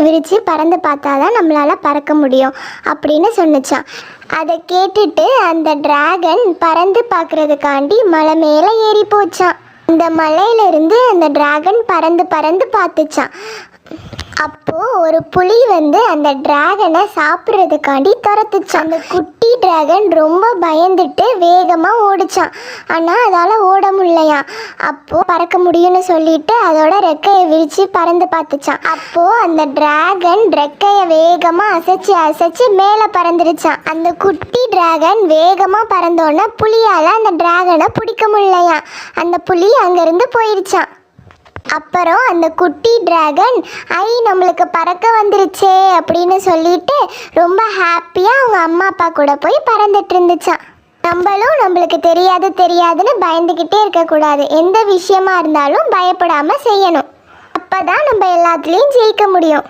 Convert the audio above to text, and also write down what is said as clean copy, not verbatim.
விரித்து பறந்து பார்த்தா தான் நம்மளால் பறக்க முடியும் அப்படின்னு சொன்னிச்சான். அதை கேட்டுட்டு அந்த டிராகன் பறந்து பார்க்குறதுக்காண்டி மலை மேலே ஏறி போச்சான். இந்த மலையிலிருந்து அந்த டிராகன் பறந்து பறந்து பார்த்துச்சான். அப்போது ஒரு புலி அந்த டிராகனை சாப்பிட்றதுக்காண்டி துரத்துச்சான். அந்த குட்டி டிராகன் ரொம்ப பயந்துட்டு வேகமாக ஓடிச்சான். ஆனால் அதால் ஓட முடியலையாம். அப்போது பறக்க முடியும்னு சொல்லிட்டு அதோட ரெக்கையை விரித்து பறந்து பார்த்துச்சான். அப்போது அந்த டிராகன் ரெக்கையை வேகமாக அசைச்சு அசைச்சு மேலே பறந்துருச்சான். அந்த குட்டி டிராகன் வேகமாக பறந்தோன்னே புலியால் அந்த டிராகனை பிடிக்க முடியலையாம். அந்த புலி அங்கேருந்து போயிடுச்சான். அப்புறம் அந்த குட்டி டிராகன் நம்மளுக்கு பறக்க வந்துருச்சே அப்படின்னு சொல்லிட்டு ரொம்ப ஹாப்பியாக அவங்க அம்மா அப்பா கூட போய் பறந்துட்டு இருந்துச்சான். நம்மளுக்கு தெரியாதுன்னு பயந்துக்கிட்டே இருக்கக்கூடாது. எந்த விஷயமா இருந்தாலும் பயப்படாமல் செய்யணும். அப்போ தான் நம்ம எல்லாத்துலேயும் ஜெயிக்க முடியும்.